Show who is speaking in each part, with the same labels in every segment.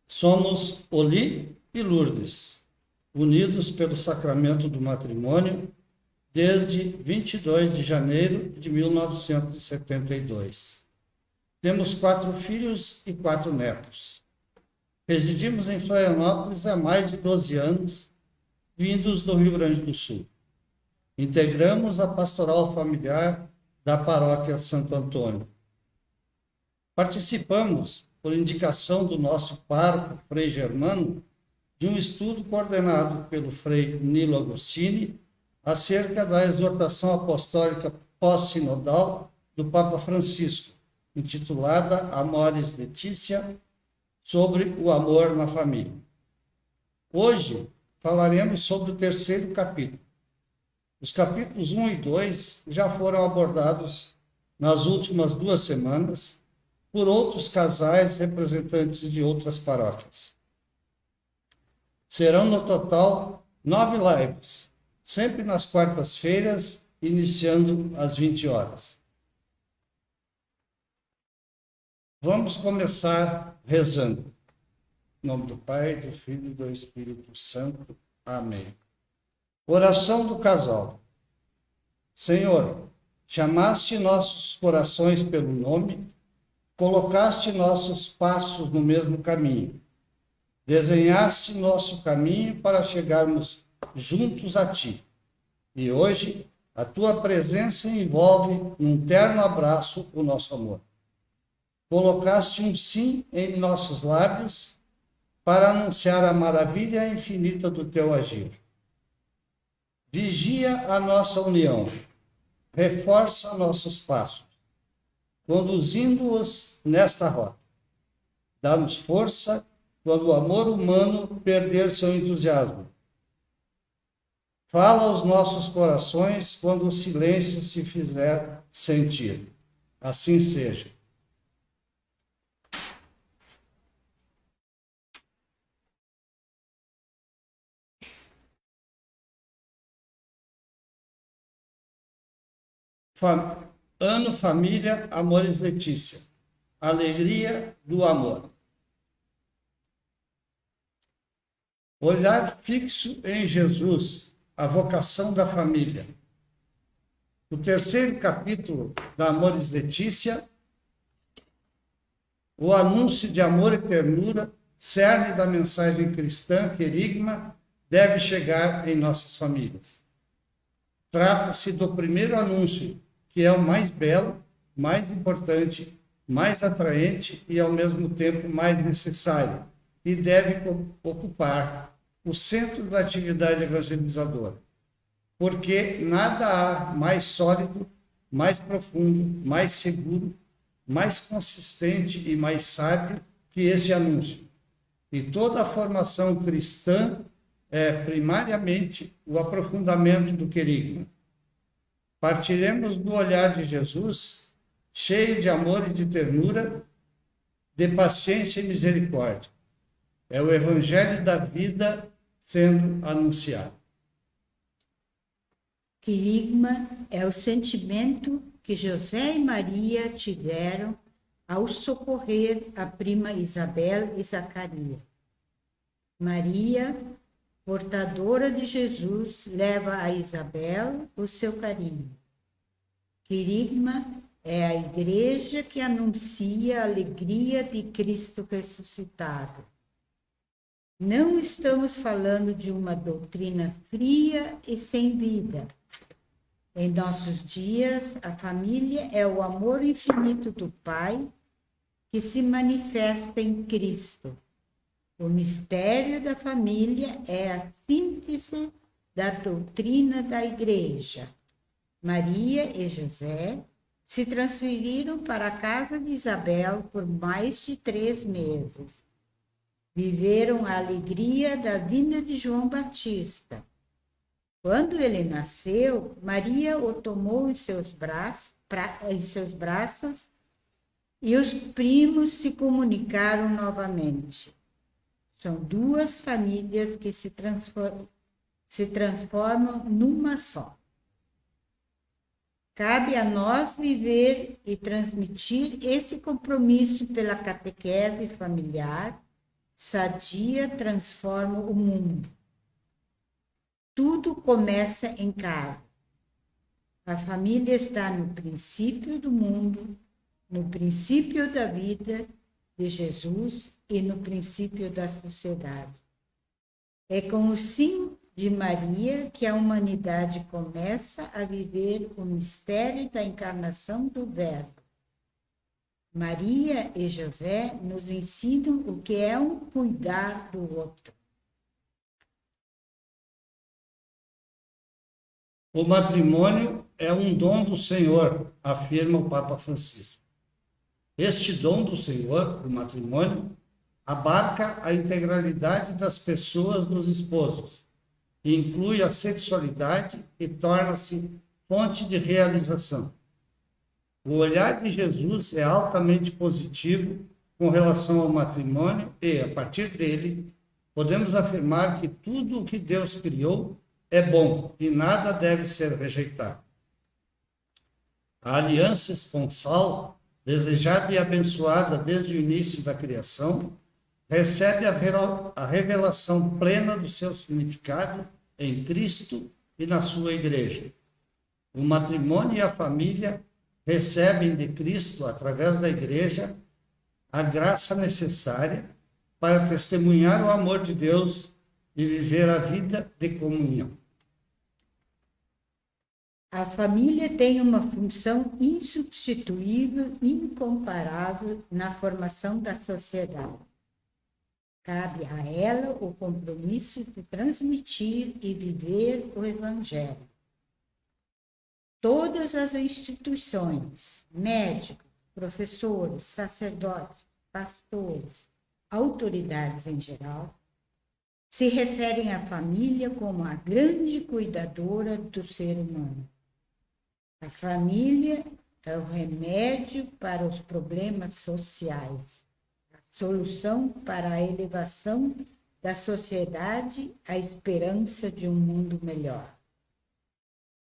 Speaker 1: Somos Oli e Lourdes, unidos pelo sacramento do matrimônio desde 22 de janeiro de 1972. Temos 4 filhos e 4 netos. Residimos em Florianópolis há mais de 12 anos, vindos do Rio Grande do Sul. Integramos a pastoral familiar da paróquia Santo Antônio. Participamos, por indicação do nosso pároco, Frei Germano, de um estudo coordenado pelo Frei Nilo Agostini acerca da exortação apostólica pós-sinodal do Papa Francisco, intitulada Amoris Laetitia, sobre o amor na família. Hoje falaremos sobre o terceiro capítulo. Os capítulos 1 e 2 já foram abordados nas últimas 2 semanas por outros casais representantes de outras paróquias. Serão no total 9 lives, sempre nas quartas-feiras, iniciando às 20 horas. Vamos começar rezando. Em nome do Pai, do Filho e do Espírito Santo. Amém. Oração do casal. Senhor, chamaste nossos corações pelo nome, colocaste nossos passos no mesmo caminho, desenhaste nosso caminho para chegarmos juntos a ti. E hoje, a tua presença envolve num terno abraço o nosso amor. Colocaste um sim em nossos lábios para anunciar a maravilha infinita do teu agir. Vigia a nossa união, reforça nossos passos, conduzindo-os nesta rota. Dá-nos força quando o amor humano perder seu entusiasmo. Fala aos nossos corações quando o silêncio se fizer sentir. Assim seja. Ano Família Amoris Laetitia. Alegria do amor. Olhar fixo em Jesus, a vocação da família. O terceiro capítulo da Amoris Laetitia, o anúncio de amor e ternura, cerne da mensagem cristã, querigma, deve chegar em nossas famílias. Trata-se do primeiro anúncio, que é o mais belo, mais importante, mais atraente e, ao mesmo tempo, mais necessário, e deve ocupar o centro da atividade evangelizadora. Porque nada há mais sólido, mais profundo, mais seguro, mais consistente e mais sábio que esse anúncio. E toda a formação cristã é, primariamente, o aprofundamento do querigma. Partiremos do olhar de Jesus, cheio de amor e de ternura, de paciência e misericórdia. É o evangelho da vida sendo anunciado.
Speaker 2: Querigma é o sentimento que José e Maria tiveram ao socorrer a prima Isabel e Zacarias. Maria, portadora de Jesus, leva a Isabel o seu carinho. Querigma é a igreja que anuncia a alegria de Cristo ressuscitado. Não estamos falando de uma doutrina fria e sem vida. Em nossos dias, a família é o amor infinito do Pai que se manifesta em Cristo. O mistério da família é a síntese da doutrina da Igreja. Maria e José se transferiram para a casa de Isabel por mais de 3 meses. Viveram a alegria da vinda de João Batista. Quando ele nasceu, Maria o tomou em seus braços e os primos se comunicaram novamente. São 2 famílias que se transformam numa só. Cabe a nós viver e transmitir esse compromisso pela catequese familiar, sadia transforma o mundo. Tudo começa em casa. A família está no princípio do mundo, no princípio da vida de Jesus e no princípio da sociedade. É com o sim de Maria que a humanidade começa a viver o mistério da encarnação do Verbo. Maria e José nos ensinam o que é um cuidar do outro.
Speaker 1: O matrimônio é um dom do Senhor, afirma o Papa Francisco. Este dom do Senhor, o matrimônio, abarca a integralidade das pessoas dos esposos, inclui a sexualidade e torna-se fonte de realização. O olhar de Jesus é altamente positivo com relação ao matrimônio e, a partir dele, podemos afirmar que tudo o que Deus criou é bom e nada deve ser rejeitado. A aliança esponsal, desejada e abençoada desde o início da criação, recebe a revelação plena do seu significado em Cristo e na sua igreja. O matrimônio e a família recebem de Cristo, através da igreja, a graça necessária para testemunhar o amor de Deus e viver a vida de comunhão.
Speaker 2: A família tem uma função insubstituível, incomparável na formação da sociedade. Cabe a ela o compromisso de transmitir e viver o Evangelho. Todas as instituições, médicos, professores, sacerdotes, pastores, autoridades em geral, se referem à família como a grande cuidadora do ser humano. A família é o remédio para os problemas sociais, a solução para a elevação da sociedade, a esperança de um mundo melhor.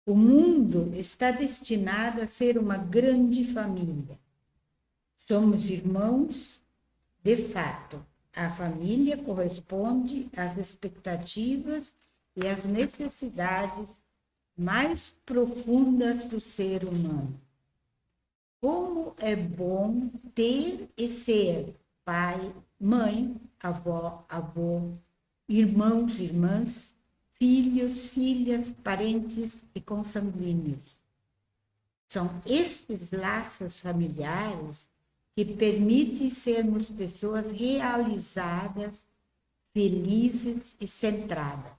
Speaker 2: O mundo está destinado a ser uma grande família. Somos irmãos, de fato. A família corresponde às expectativas e às necessidades mais profundas do ser humano. Como é bom ter e ser pai, mãe, avó, avô, irmãos, irmãs, filhos, filhas, parentes e consanguíneos. São estes laços familiares que permitem sermos pessoas realizadas, felizes e centradas.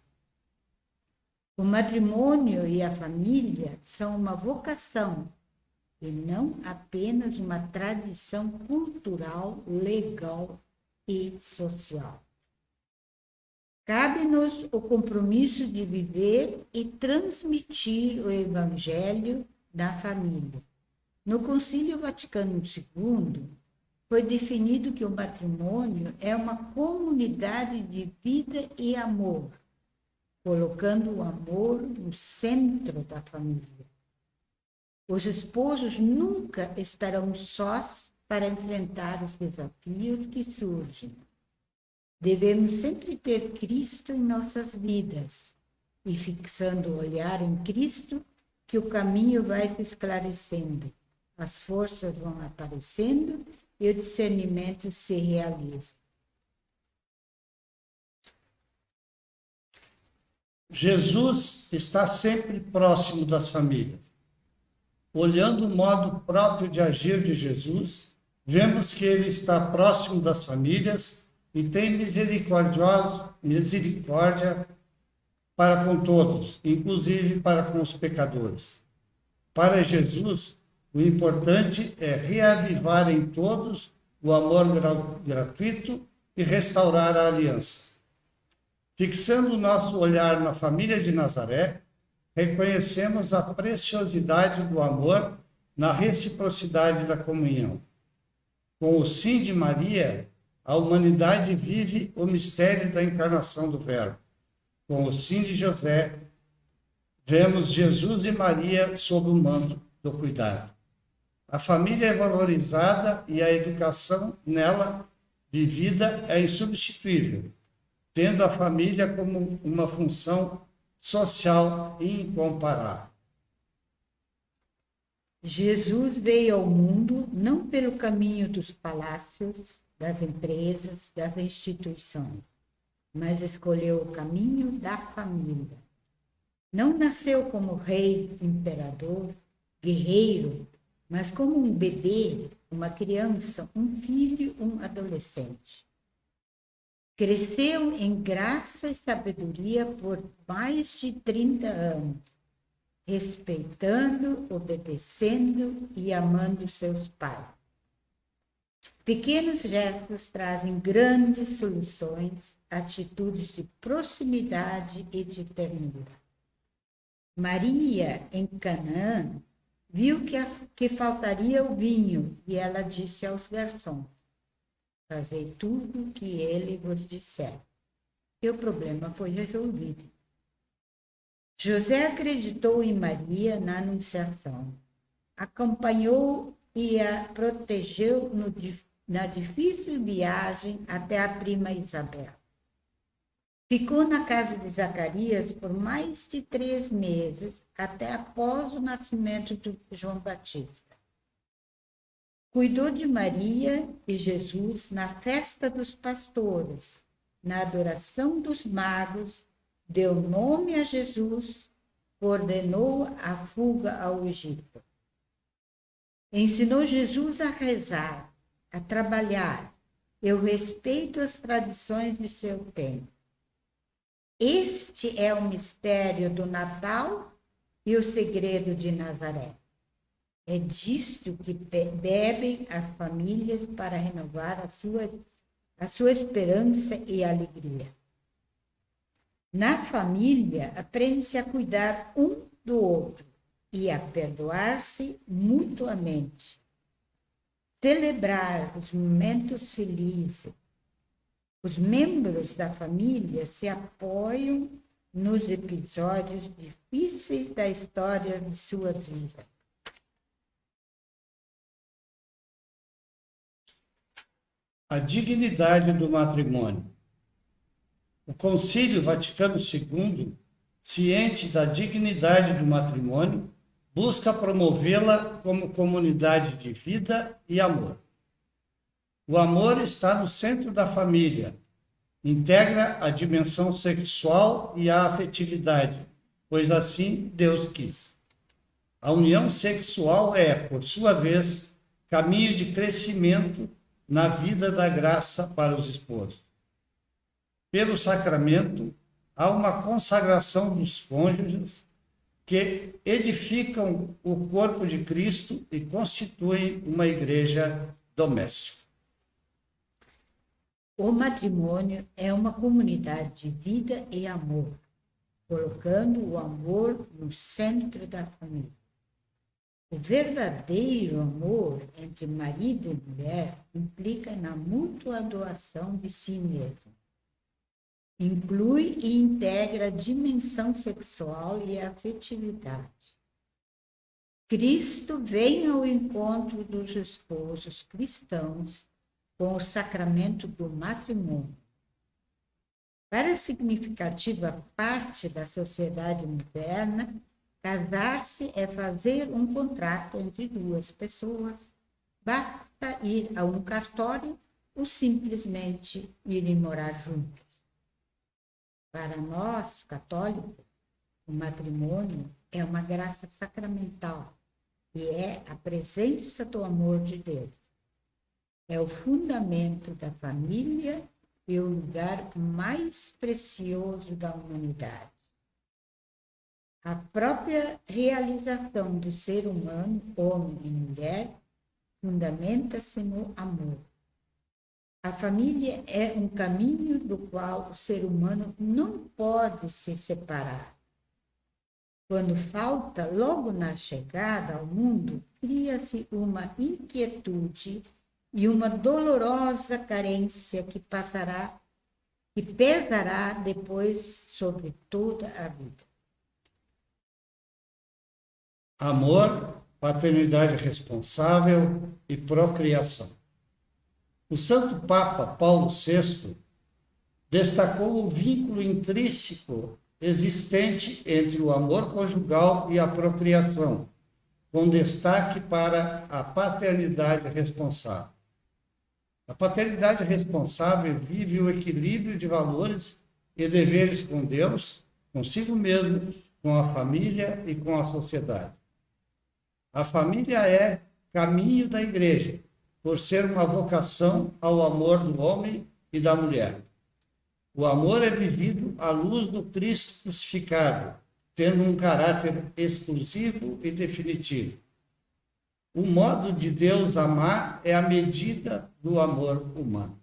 Speaker 2: O matrimônio e a família são uma vocação e não apenas uma tradição cultural, legal e social. Cabe-nos o compromisso de viver e transmitir o Evangelho da família. No Concílio Vaticano II, foi definido que o matrimônio é uma comunidade de vida e amor, colocando o amor no centro da família. Os esposos nunca estarão sós para enfrentar os desafios que surgem. Devemos sempre ter Cristo em nossas vidas e, fixando o olhar em Cristo, que o caminho vai se esclarecendo, as forças vão aparecendo e o discernimento se realiza.
Speaker 1: Jesus está sempre próximo das famílias. Olhando o modo próprio de agir de Jesus, vemos que ele está próximo das famílias e tem misericórdia para com todos, inclusive para com os pecadores. Para Jesus, o importante é reavivar em todos o amor gratuito e restaurar a aliança. Fixando o nosso olhar na família de Nazaré, reconhecemos a preciosidade do amor na reciprocidade da comunhão. Com o sim de Maria, a humanidade vive o mistério da encarnação do Verbo. Com o sim de José, vemos Jesus e Maria sob o manto do cuidado. A família é valorizada e a educação nela vivida é insubstituível, tendo a família como uma função social incomparável.
Speaker 2: Jesus veio ao mundo não pelo caminho dos palácios, das empresas, das instituições, mas escolheu o caminho da família. Não nasceu como rei, imperador, guerreiro, mas como um bebê, uma criança, um filho, um adolescente. Cresceu em graça e sabedoria por mais de 30 anos, respeitando, obedecendo e amando seus pais. Pequenos gestos trazem grandes soluções, atitudes de proximidade e de ternura. Maria, em Canaã, viu que faltaria o vinho e ela disse aos garçons: fazei tudo o que ele vos disser. E o problema foi resolvido. José acreditou em Maria na Anunciação, acompanhou e a protegeu na difícil viagem até a prima Isabel. Ficou na casa de Zacarias por mais de 3 meses, até após o nascimento de João Batista. Cuidou de Maria e Jesus na festa dos pastores, na adoração dos magos, deu nome a Jesus, ordenou a fuga ao Egito. Ensinou Jesus a rezar, a trabalhar. Eu respeito as tradições de seu tempo. Este é o mistério do Natal e o segredo de Nazaré. É disto que bebem as famílias para renovar a sua esperança e alegria. Na família, aprende-se a cuidar um do outro e a perdoar-se mutuamente. Celebrar os momentos felizes. Os membros da família se apoiam nos episódios difíceis da história de suas vidas.
Speaker 1: A dignidade do matrimônio. O Concílio Vaticano II, ciente da dignidade do matrimônio, busca promovê-la como comunidade de vida e amor. O amor está no centro da família, integra a dimensão sexual e a afetividade, pois assim Deus quis. A união sexual é, por sua vez, caminho de crescimento na vida da graça para os esposos. Pelo sacramento, há uma consagração dos cônjuges que edificam o corpo de Cristo e constituem uma igreja doméstica.
Speaker 2: O matrimônio é uma comunidade de vida e amor, colocando o amor no centro da família. O verdadeiro amor entre marido e mulher implica na mútua doação de si mesmo. Inclui e integra a dimensão sexual e a afetividade. Cristo vem ao encontro dos esposos cristãos com o sacramento do matrimônio. Para a significativa parte da sociedade moderna, casar-se é fazer um contrato entre duas pessoas. Basta ir a um cartório ou simplesmente irem morar juntos. Para nós, católicos, o matrimônio é uma graça sacramental e é a presença do amor de Deus. É o fundamento da família e o lugar mais precioso da humanidade. A própria realização do ser humano, homem e mulher, fundamenta-se no amor. A família é um caminho do qual o ser humano não pode se separar. Quando falta, logo na chegada ao mundo, cria-se uma inquietude e uma dolorosa carência que pesará depois sobre toda a vida.
Speaker 1: Amor, paternidade responsável e procriação. O Santo Papa Paulo VI destacou o vínculo intrínseco existente entre o amor conjugal e a procriação, com destaque para a paternidade responsável. A paternidade responsável vive o equilíbrio de valores e deveres com Deus, consigo mesmo, com a família e com a sociedade. A família é caminho da igreja, por ser uma vocação ao amor do homem e da mulher. O amor é vivido à luz do Cristo crucificado, tendo um caráter exclusivo e definitivo. O modo de Deus amar é a medida do amor humano.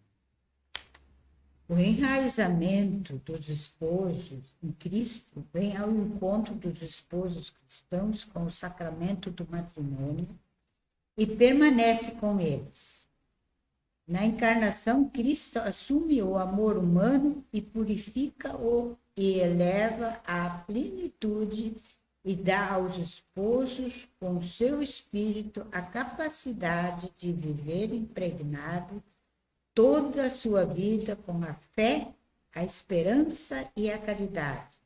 Speaker 2: O enraizamento dos esposos em Cristo vem ao encontro dos esposos cristãos com o sacramento do matrimônio e permanece com eles. Na encarnação, Cristo assume o amor humano e purifica-o e eleva à plenitude e dá aos esposos, com seu espírito, a capacidade de viver impregnado toda a sua vida com a fé, a esperança e a caridade.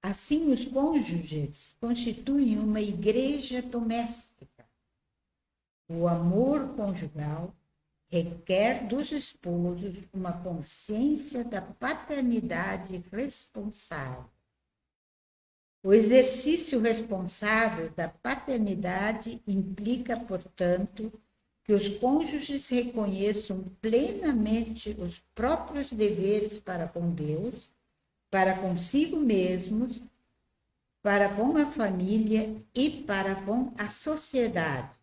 Speaker 2: Assim, os cônjuges constituem uma igreja doméstica. O amor conjugal requer dos esposos uma consciência da paternidade responsável. O exercício responsável da paternidade implica, portanto, que os cônjuges reconheçam plenamente os próprios deveres para com Deus, para consigo mesmos, para com a família e para com a sociedade.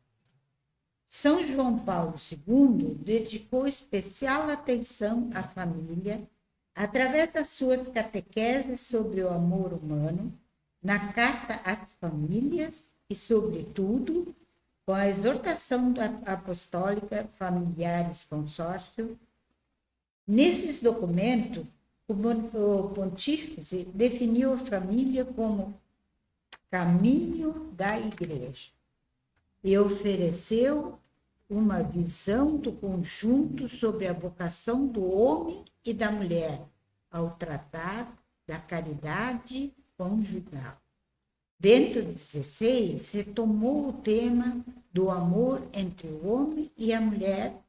Speaker 2: São João Paulo II dedicou especial atenção à família através das suas catequeses sobre o amor humano, na Carta às Famílias e, sobretudo, com a exortação apostólica Familiares Consórcio. Nesses documentos, o pontífice definiu a família como caminho da igreja e ofereceu uma visão do conjunto sobre a vocação do homem e da mulher ao tratar da caridade conjugal. Bento XVI retomou o tema do amor entre o homem e a mulher,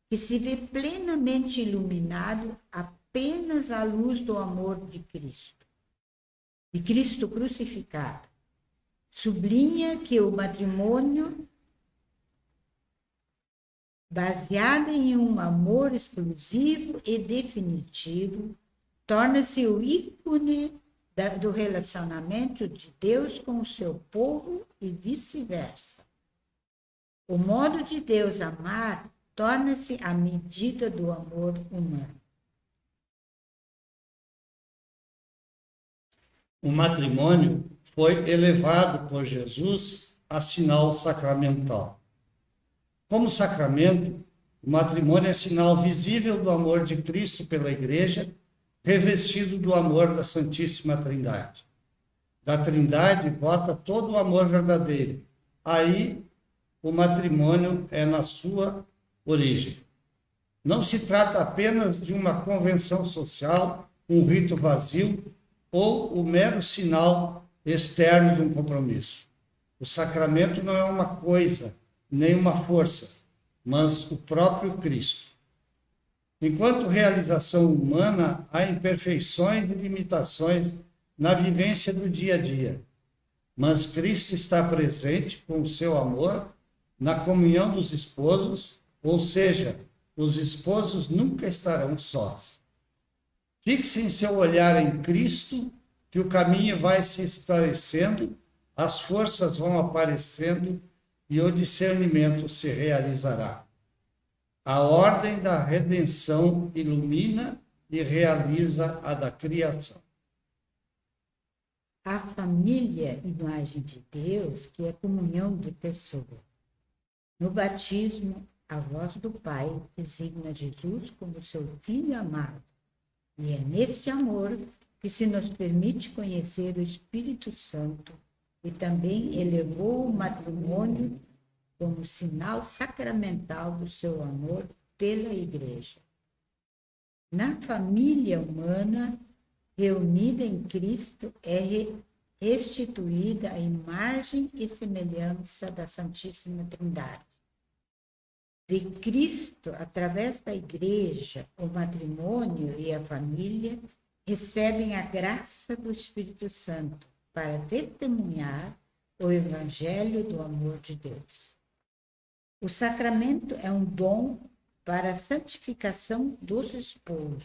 Speaker 2: que se vê plenamente iluminado apenas à luz do amor de Cristo crucificado. Sublinha que o matrimônio, baseado em um amor exclusivo e definitivo, torna-se o ícone do relacionamento de Deus com o seu povo e vice-versa. O modo de Deus amar torna-se a medida do amor humano.
Speaker 1: O matrimônio foi elevado por Jesus a sinal sacramental. Como sacramento, o matrimônio é sinal visível do amor de Cristo pela Igreja, revestido do amor da Santíssima Trindade. Da Trindade brota todo o amor verdadeiro. Aí, o matrimônio é na sua origem. Não se trata apenas de uma convenção social, um rito vazio ou o mero sinal externo de um compromisso. O sacramento não é uma coisa, nem uma força, mas o próprio Cristo. Enquanto realização humana, há imperfeições e limitações na vivência do dia a dia, mas Cristo está presente com o seu amor na comunhão dos esposos, ou seja, os esposos nunca estarão sós. Fixe em seu olhar em Cristo, que o caminho vai se esclarecendo, as forças vão aparecendo e o discernimento se realizará. A ordem da redenção ilumina e realiza a da criação.
Speaker 2: A família, imagem de Deus, que é comunhão de pessoas. No batismo, a voz do Pai designa Jesus como seu Filho amado. E é nesse amor que se nos permite conhecer o Espírito Santo e também elevou o matrimônio como sinal sacramental do seu amor pela Igreja. Na família humana, reunida em Cristo, é restituída a imagem e semelhança da Santíssima Trindade. De Cristo, através da Igreja, o matrimônio e a família recebem a graça do Espírito Santo para testemunhar o Evangelho do amor de Deus. O sacramento é um dom para a santificação dos esposos.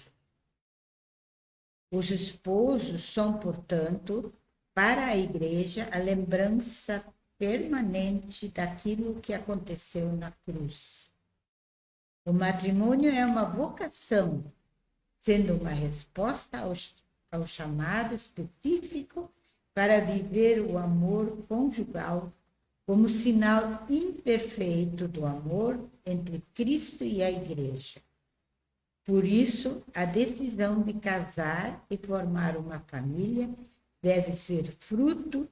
Speaker 2: Os esposos são, portanto, para a Igreja, a lembrança permanente daquilo que aconteceu na cruz. O matrimônio é uma vocação, sendo uma resposta ao chamado específico para viver o amor conjugal como sinal imperfeito do amor entre Cristo e a Igreja. Por isso, a decisão de casar e formar uma família deve ser fruto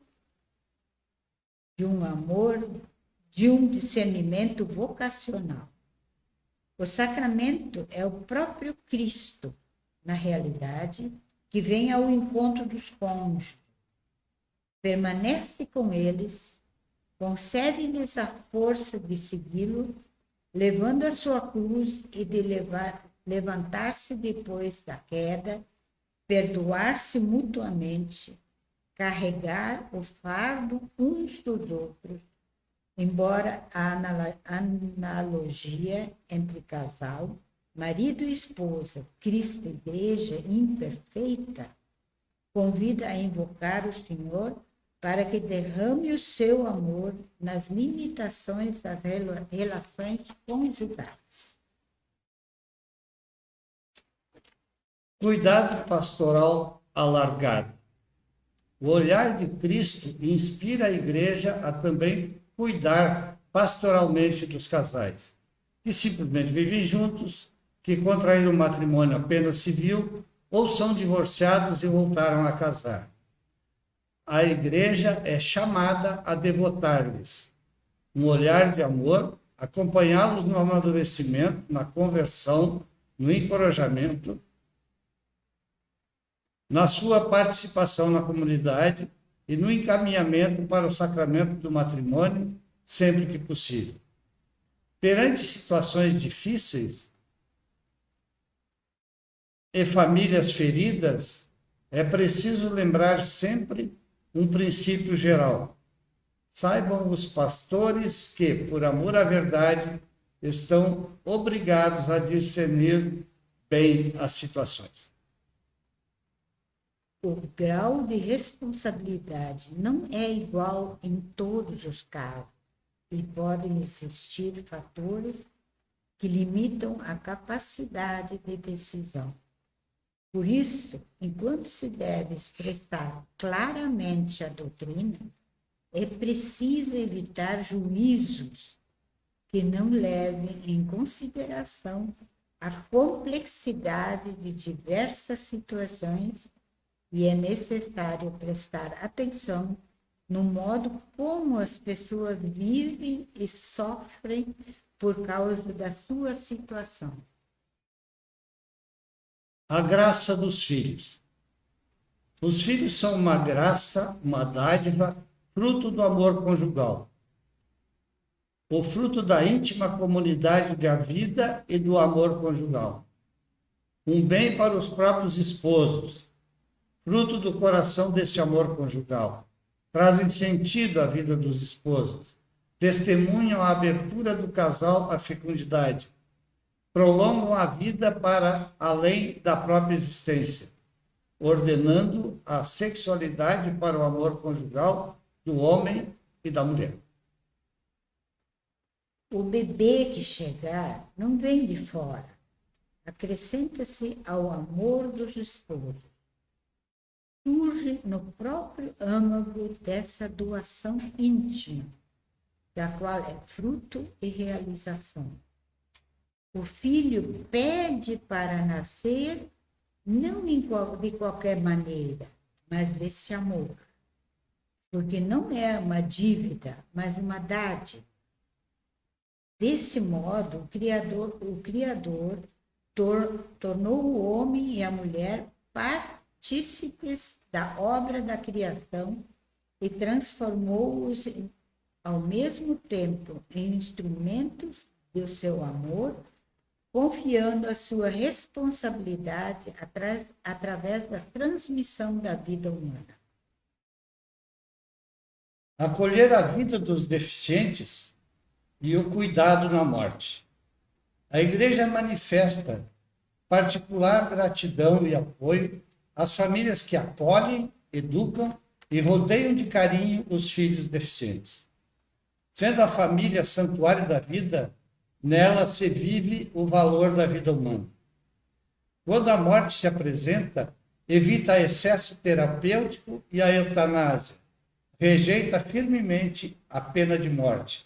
Speaker 2: de um amor, de um discernimento vocacional. O sacramento é o próprio Cristo, na realidade, que vem ao encontro dos cônjuges, permanece com eles, concede-lhes a força de segui-lo, levando a sua cruz e de levantar-se depois da queda, perdoar-se mutuamente, carregar o fardo uns dos outros, embora a analogia entre casal, marido e esposa, Cristo e Igreja imperfeita, convida a invocar o Senhor para que derrame o seu amor nas limitações das relações conjugais.
Speaker 1: Cuidado pastoral alargado. O olhar de Cristo inspira a Igreja a também cuidar pastoralmente dos casais, que simplesmente vivem juntos, que contraíram matrimônio apenas civil ou são divorciados e voltaram a casar. A Igreja é chamada a devotar-lhes um olhar de amor, acompanhá-los no amadurecimento, na conversão, no encorajamento, na sua participação na comunidade e no encaminhamento para o sacramento do matrimônio, sempre que possível. Perante situações difíceis e famílias feridas, é preciso lembrar sempre um princípio geral. Saibam os pastores que, por amor à verdade, estão obrigados a discernir bem as situações.
Speaker 2: O grau de responsabilidade não é igual em todos os casos e podem existir fatores que limitam a capacidade de decisão. Por isso, enquanto se deve expressar claramente a doutrina, é preciso evitar juízos que não levem em consideração a complexidade de diversas situações e é necessário prestar atenção no modo como as pessoas vivem e sofrem por causa da sua situação.
Speaker 1: A graça dos filhos. Os filhos são uma graça, uma dádiva, fruto do amor conjugal. O fruto da íntima comunidade da vida e do amor conjugal. Um bem para os próprios esposos, fruto do coração desse amor conjugal. Trazem sentido à vida dos esposos, testemunham a abertura do casal à fecundidade, prolongam a vida para além da própria existência, ordenando a sexualidade para o amor conjugal do homem e da mulher.
Speaker 2: O bebê que chegar não vem de fora, acrescenta-se ao amor dos esposos. Surge no próprio âmago dessa doação íntima, da qual é fruto e realização. O filho pede para nascer, não de qualquer maneira, mas desse amor, porque não é uma dívida, mas uma dádiva. Desse modo, o Criador tornou o homem e a mulher partícipes da obra da criação e transformou-os ao mesmo tempo em instrumentos do seu amor, confiando a sua responsabilidade através da transmissão da vida humana.
Speaker 1: Acolher a vida dos deficientes e o cuidado na morte. A Igreja manifesta particular gratidão e apoio às famílias que acolhem, educam e rodeiam de carinho os filhos deficientes. Sendo a família santuário da vida, nela se vive o valor da vida humana. Quando a morte se apresenta, evita excesso terapêutico e a eutanásia. Rejeita firmemente a pena de morte.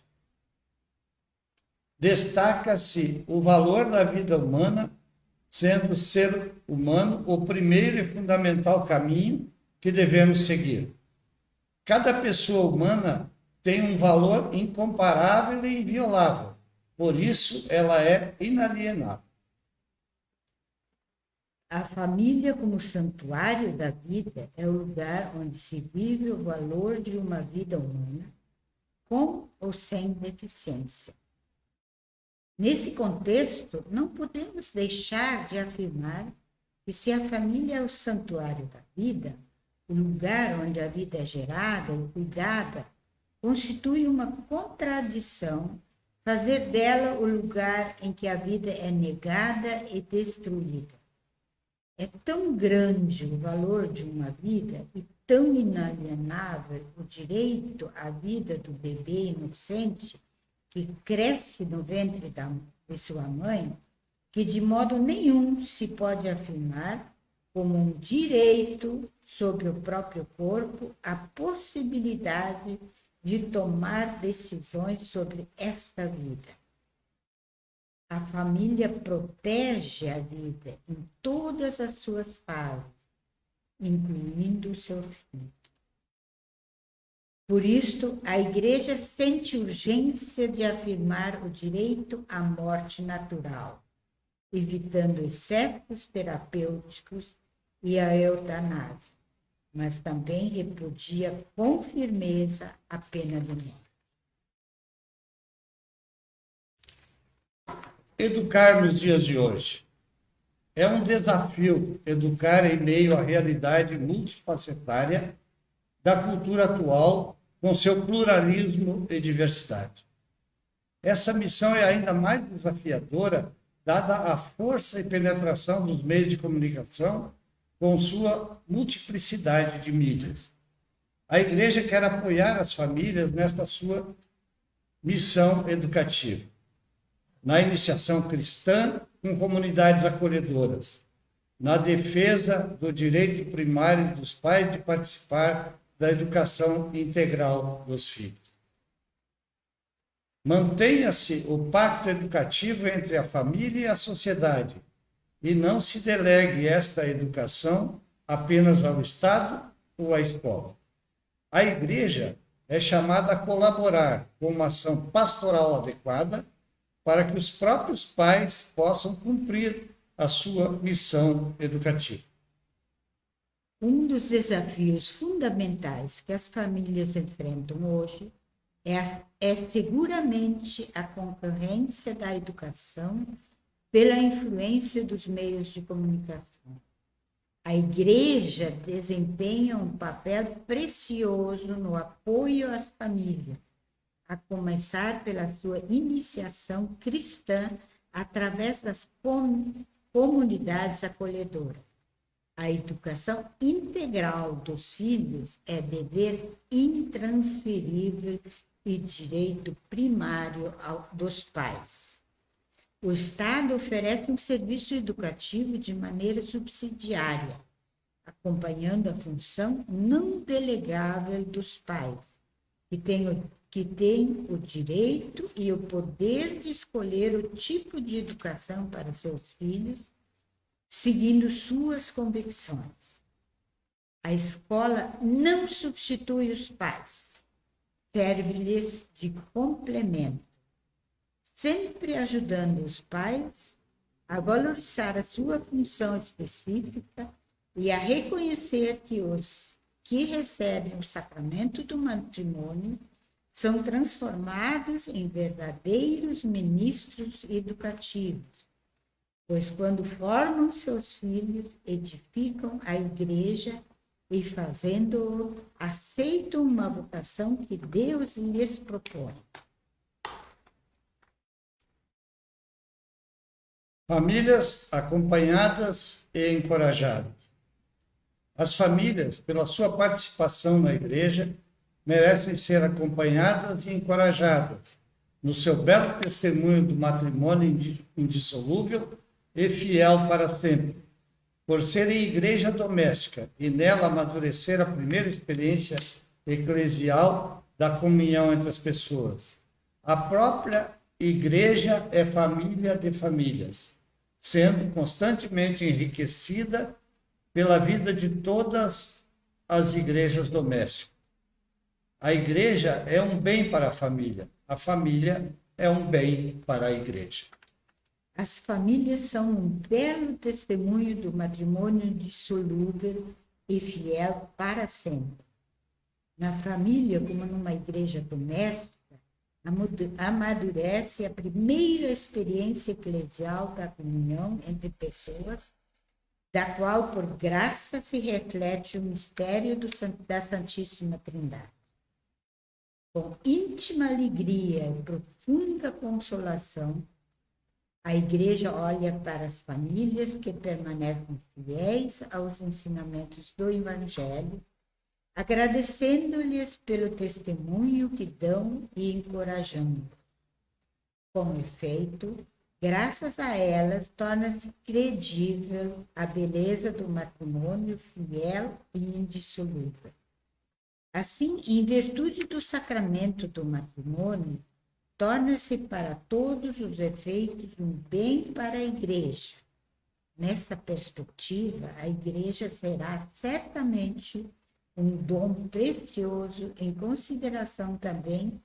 Speaker 1: Destaca-se o valor da vida humana, sendo o ser humano o primeiro e fundamental caminho que devemos seguir. Cada pessoa humana tem um valor incomparável e inviolável, por isso ela é inalienável.
Speaker 2: A família, como santuário da vida, é o lugar onde se vive o valor de uma vida humana, com ou sem deficiência. Nesse contexto, não podemos deixar de afirmar que se a família é o santuário da vida, o lugar onde a vida é gerada e cuidada, constitui uma contradição fazer dela o lugar em que a vida é negada e destruída. É tão grande o valor de uma vida e tão inalienável o direito à vida do bebê inocente que cresce no ventre de sua mãe, que de modo nenhum se pode afirmar como um direito sobre o próprio corpo a possibilidade de tomar decisões sobre esta vida. A família protege a vida em todas as suas fases, incluindo o seu fim. Por isto, a Igreja sente urgência de afirmar o direito à morte natural, evitando excessos terapêuticos e a eutanásia, mas também repudia com firmeza a pena de morte.
Speaker 1: Educar nos dias de hoje. É um desafio educar em meio à realidade multifacetária da cultura atual, com seu pluralismo e diversidade. Essa missão é ainda mais desafiadora, dada a força e penetração dos meios de comunicação, com sua multiplicidade de mídias. A Igreja quer apoiar as famílias nesta sua missão educativa, na iniciação cristã com comunidades acolhedoras, na defesa do direito primário dos pais de participar da educação integral dos filhos. Mantenha-se o pacto educativo entre a família e a sociedade, e não se delegue esta educação apenas ao Estado ou à escola. A Igreja é chamada a colaborar com uma ação pastoral adequada para que os próprios pais possam cumprir a sua missão educativa.
Speaker 2: Um dos desafios fundamentais que as famílias enfrentam hoje é seguramente a concorrência da educação pela influência dos meios de comunicação. A Igreja desempenha um papel precioso no apoio às famílias, a começar pela sua iniciação cristã através das comunidades acolhedoras. A educação integral dos filhos é dever intransferível e direito primário dos pais. O Estado oferece um serviço educativo de maneira subsidiária, acompanhando a função não delegável dos pais, que têm o direito e o poder de escolher o tipo de educação para seus filhos, seguindo suas convicções. A escola não substitui os pais, serve-lhes de complemento. sempre ajudando os pais a valorizar a sua função específica e a reconhecer que os que recebem o sacramento do matrimônio são transformados em verdadeiros ministros educativos, pois quando formam seus filhos, edificam a igreja e, fazendo-o, aceitam uma vocação que Deus lhes propõe.
Speaker 1: Famílias acompanhadas e encorajadas. As famílias, pela sua participação na igreja, merecem ser acompanhadas e encorajadas no seu belo testemunho do matrimônio indissolúvel e fiel para sempre, por serem igreja doméstica e nela amadurecer a primeira experiência eclesial da comunhão entre as pessoas. A própria igreja é família de famílias, sendo constantemente enriquecida pela vida de todas as igrejas domésticas. A igreja é um bem para a família é um bem para a igreja.
Speaker 2: As famílias são um belo testemunho do matrimônio indissolúvel e fiel para sempre. Na família, como numa igreja doméstica, amadurece a primeira experiência eclesial da comunhão entre pessoas, da qual, por graça, se reflete o mistério da Santíssima Trindade. Com íntima alegria e profunda consolação, a igreja olha para as famílias que permanecem fiéis aos ensinamentos do Evangelho, agradecendo-lhes pelo testemunho que dão e encorajando. Com efeito, graças a elas, torna-se credível a beleza do matrimônio fiel e indissolúvel. Assim, em virtude do sacramento do matrimônio, torna-se para todos os efeitos um bem para a igreja. Nessa perspectiva, a igreja será certamente um dom precioso, em consideração também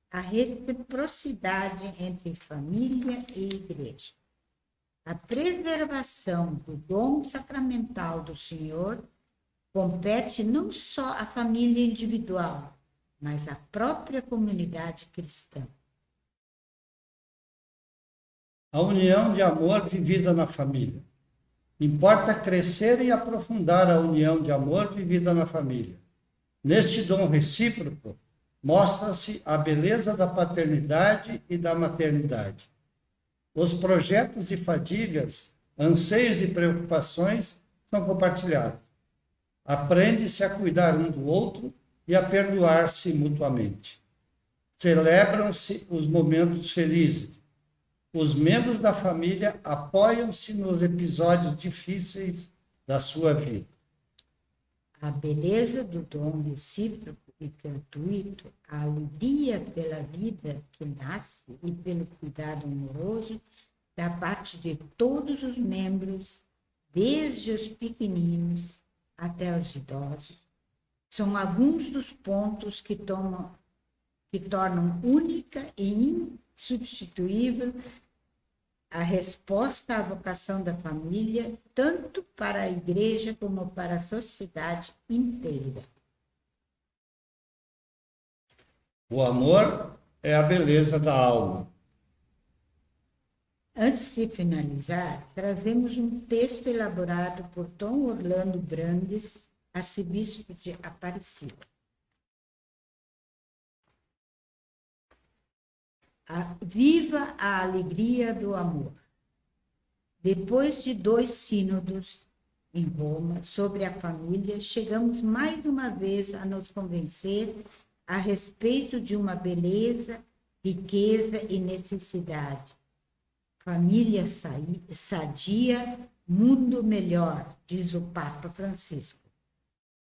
Speaker 2: a reciprocidade entre família e igreja. A preservação do dom sacramental do Senhor compete não só à família individual, mas à própria comunidade cristã.
Speaker 1: A união de amor vivida na família. Importa crescer e aprofundar a união de amor vivida na família. Neste dom recíproco, mostra-se a beleza da paternidade e da maternidade. Os projetos e fadigas, anseios e preocupações são compartilhados. Aprende-se a cuidar um do outro e a perdoar-se mutuamente. Celebram-se os momentos felizes. Os membros da família apoiam-se nos episódios difíceis da sua vida.
Speaker 2: A beleza do dom recíproco e gratuito, a alegria pela vida que nasce e pelo cuidado amoroso da parte de todos os membros, desde os pequeninos até os idosos, são alguns dos pontos que tornam única e insubstituível a resposta à vocação da família, tanto para a igreja como para a sociedade inteira.
Speaker 1: O amor é a beleza da alma.
Speaker 2: Antes de finalizar, trazemos um texto elaborado por Dom Orlando Brandes, arcebispo de Aparecida. Viva a alegria do amor. Depois de 2 sínodos em Roma sobre a família, chegamos mais uma vez a nos convencer a respeito de uma beleza, riqueza e necessidade. Família sadia, mundo melhor, diz o Papa Francisco.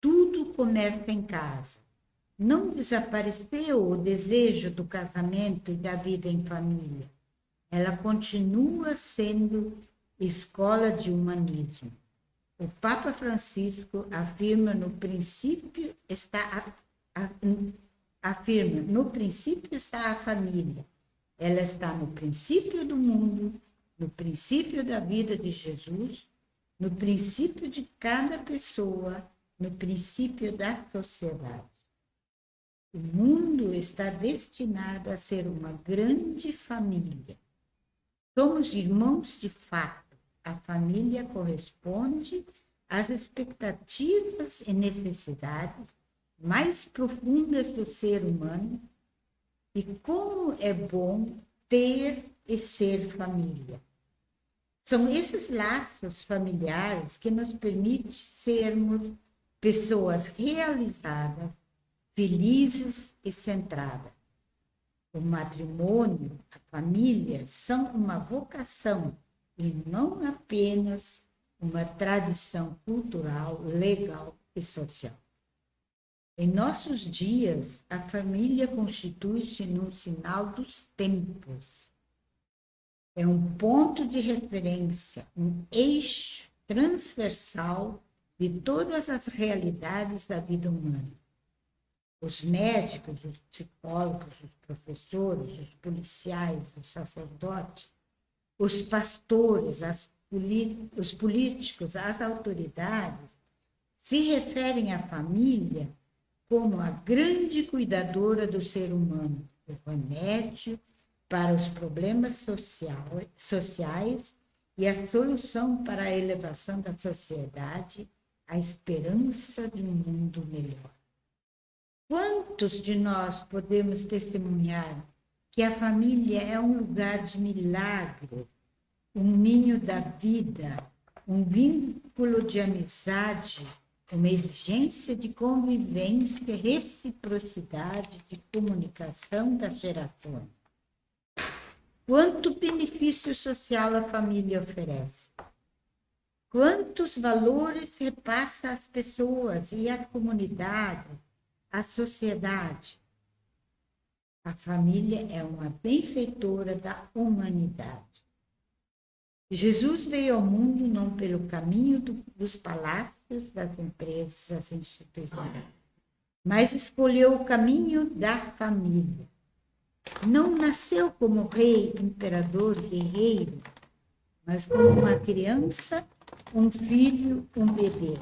Speaker 2: Tudo começa em casa. Não desapareceu o desejo do casamento e da vida em família. Ela continua sendo escola de humanismo. O Papa Francisco afirma no princípio está a família, Ela está no princípio do mundo, no princípio da vida de Jesus, no princípio de cada pessoa, no princípio da sociedade. O mundo está destinado a ser uma grande família. Somos irmãos de fato. A família corresponde às expectativas e necessidades mais profundas do ser humano. E como é bom ter e ser família. São esses laços familiares que nos permitem sermos pessoas realizadas, felizes e centradas. O matrimônio, a família, são uma vocação e não apenas uma tradição cultural, legal e social. Em nossos dias, a família constitui-se num sinal dos tempos. É um ponto de referência, um eixo transversal de todas as realidades da vida humana. Os médicos, os psicólogos, os professores, os policiais, os sacerdotes, os pastores, os políticos, as autoridades, se referem à família como a grande cuidadora do ser humano, o remédio para os problemas sociais e a solução para a elevação da sociedade, a esperança de um mundo melhor. Quantos de nós podemos testemunhar que a família é um lugar de milagres, um ninho da vida, um vínculo de amizade, uma exigência de convivência, reciprocidade, de comunicação das gerações? Quanto benefício social a família oferece? Quantos valores repassa às pessoas e às comunidades, à sociedade? A família é uma benfeitora da humanidade. Jesus veio ao mundo não pelo caminho dos palácios, das empresas, das instituições, mas escolheu o caminho da família. Não nasceu como rei, imperador, guerreiro, mas como uma criança, um filho, um bebê.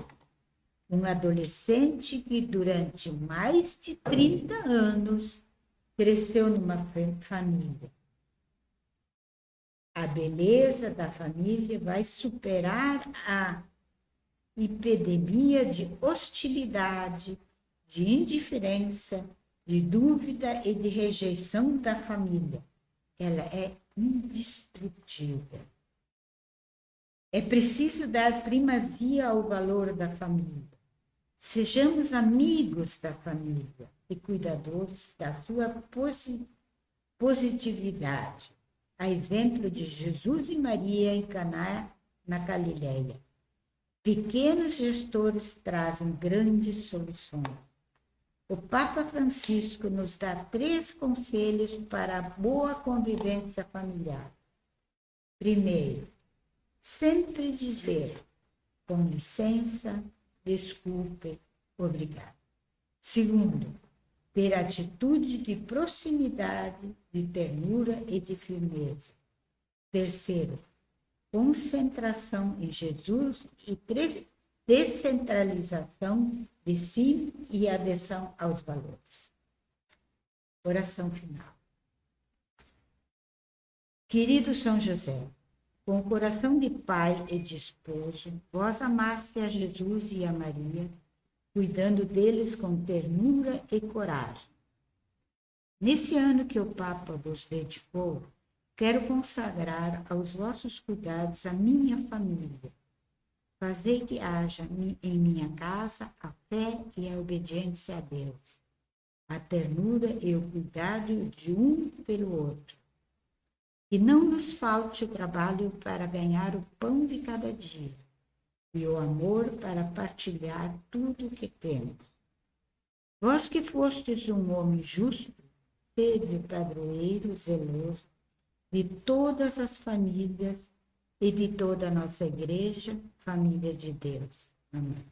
Speaker 2: Um adolescente que durante mais de 30 anos cresceu numa família. A beleza da família vai superar a epidemia de hostilidade, de indiferença, de dúvida e de rejeição da família. Ela é indestrutível. É preciso dar primazia ao valor da família. Sejamos amigos da família e cuidadores da sua positividade, a exemplo de Jesus e Maria em Caná, na Galileia. Pequenos gestores trazem grandes soluções. O Papa Francisco nos dá 3 conselhos para a boa convivência familiar. Primeiro, sempre dizer, com licença, desculpe, obrigado. Segundo, ter atitude de proximidade, de ternura e de firmeza. Terceiro, concentração em Jesus e descentralização de si e adesão aos valores. Oração final. Querido São José, com o coração de pai e de esposo, vós amaste a Jesus e a Maria, cuidando deles com ternura e coragem. Nesse ano que o Papa vos dedicou, quero consagrar aos vossos cuidados a minha família. Fazei que haja em minha casa a fé e a obediência a Deus, a ternura e o cuidado de um pelo outro. Que não nos falte o trabalho para ganhar o pão de cada dia e o amor para partilhar tudo o que temos. Vós que fostes um homem justo, sede o padroeiro zeloso de todas as famílias e de toda a nossa igreja, família de Deus. Amém.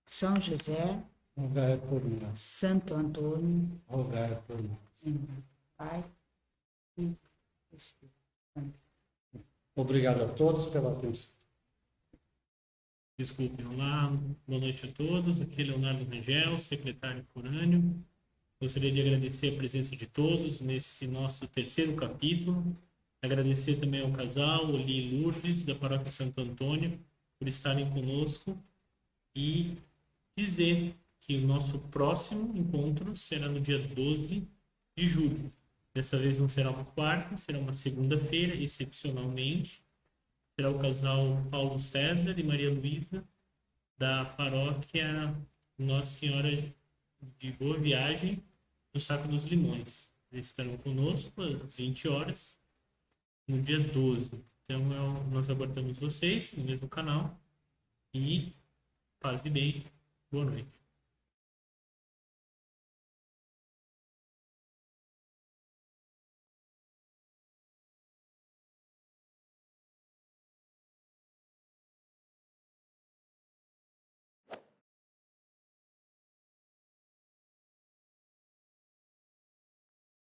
Speaker 2: São José,
Speaker 1: rogai por nós.
Speaker 2: Santo Antônio,
Speaker 1: Rogai por nós.
Speaker 2: Pai e
Speaker 1: Obrigado a todos pela atenção.
Speaker 3: Desculpem, olá, boa noite a todos. Aqui é Leonardo Rangel, secretário forâneo. Gostaria de agradecer a presença de todos nesse nosso terceiro capítulo. Agradecer também ao casal, Oli e Lourdes, da Paróquia Santo Antônio, por estarem conosco. E dizer que o nosso próximo encontro será no dia 12 de julho. Dessa vez não será uma quarta, será uma segunda-feira, excepcionalmente. Será o casal Paulo César e Maria Luísa, da paróquia Nossa Senhora de Boa Viagem, no Saco dos Limões. Eles estarão conosco às 20 horas, no dia 12. Então, nós aguardamos vocês no mesmo canal. E paz e bem. Boa noite.